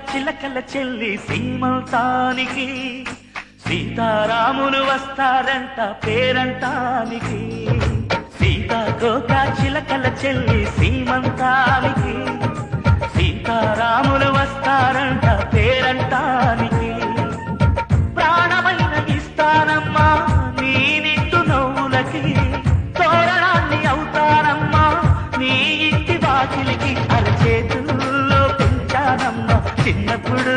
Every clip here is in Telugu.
చిలకల చెల్లి సీమంతానికి సీతారాములు వస్తారంట పేరంటానికి. సీతాకోక చిలకల చెల్లి సీమంతానికి సీతారాములు వస్తారంట పేరంటానికి. ప్రాణమైన ఇస్తానమ్మా నీ నిట్టు నవ్వులకి, తోరణాన్ని అవుతానమ్మా నీ ఇంటి వాకిలికి. అరచేతుల్లో పెంచానమ్మా చిన్నప్పుడు,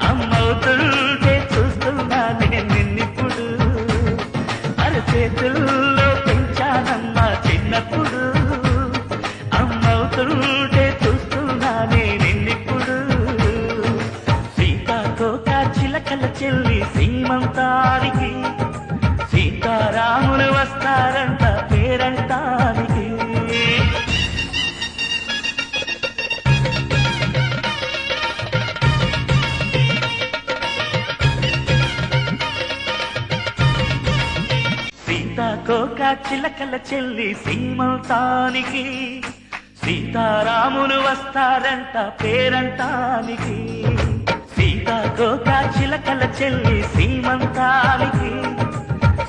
అమ్మవుతుంటే చూస్తున్నా నేను నిన్నిప్పుడు. అరచేతుల్లో పెంచానమ్మా చిన్నప్పుడు, అమ్మవుతుంటే చూస్తున్నా నేను నిన్నిప్పుడు. సీతాకోక చిలకల చెల్లి సీమంతానికి సీతారాములు వస్తారంట పేరంటానికి. సీతాకోక చిలకల చెల్లి సీమంతానికి సీతారాములు వస్తారంట పేరంటానికి. సీతాకోక చిలకల చెల్లి సీమంతానికి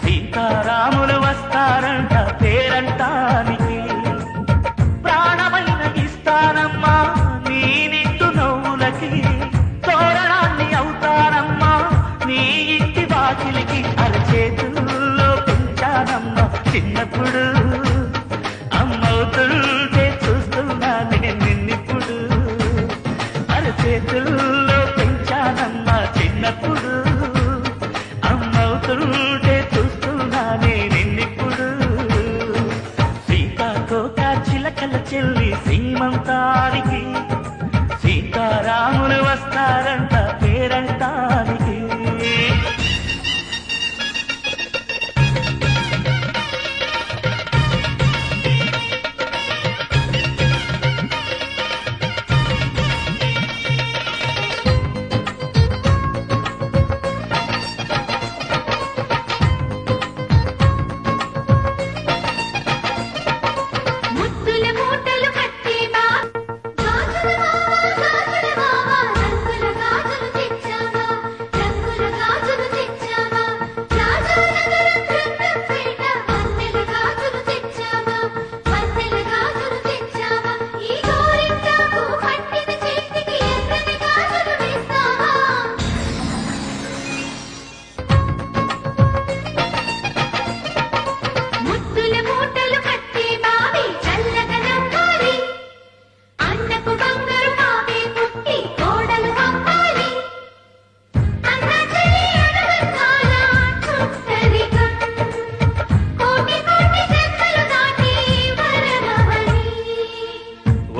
సీతారాములు వస్తారంట పేరంటానికి. ప్రాణమైన ఇస్తానమ్మా నీ నిట్టు నవ్వులకి, తోరణాన్ని అవుతానమ్మా నీ ఇంటి వాకిలికి. అరచేతుల్లో పెంచానమ్మా చిన్నప్పుడు, అమ్మవుతుంటే చూస్తున్నా నేను నిన్నిప్పుడు. అరచేతుల్లో పెంచానమ్మా చిన్నప్పుడు, అమ్మవుతుంటే చూస్తున్నా నేను నిన్నిప్పుడు. సీతాకోక చిలకల చెల్లి సీమంతానికి సీతారాములు వస్తారంట పేరంటానికి.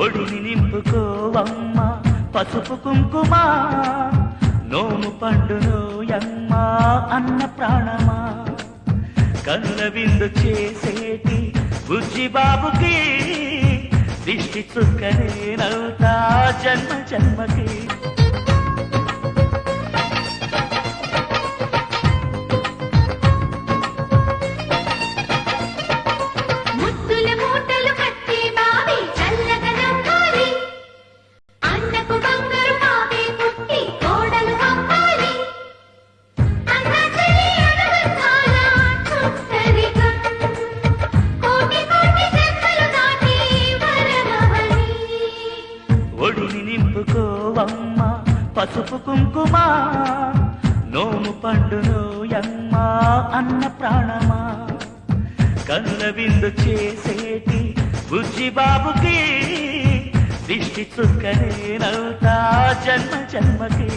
ఒడిని నింపుకోవమ్మ పసుపు కుంకుమ, నోము పండును యమ్మ అన్న ప్రాణమా. కనుల విందు చేసేటి బుజ్జి బాబుకి దిష్టి చుక్కనే నవ్వుతా జన్మ జన్మకి. ఒడిని నింపుకోవమ్మ పసుపు కుంకుమ, నోము పండును యమ్మ అన్న ప్రాణమా. కనుల విందు చేసేటి బుజ్జి బాబుకి దిష్టి చుక్కనే నవ్వుతా జన్మ జన్మకి.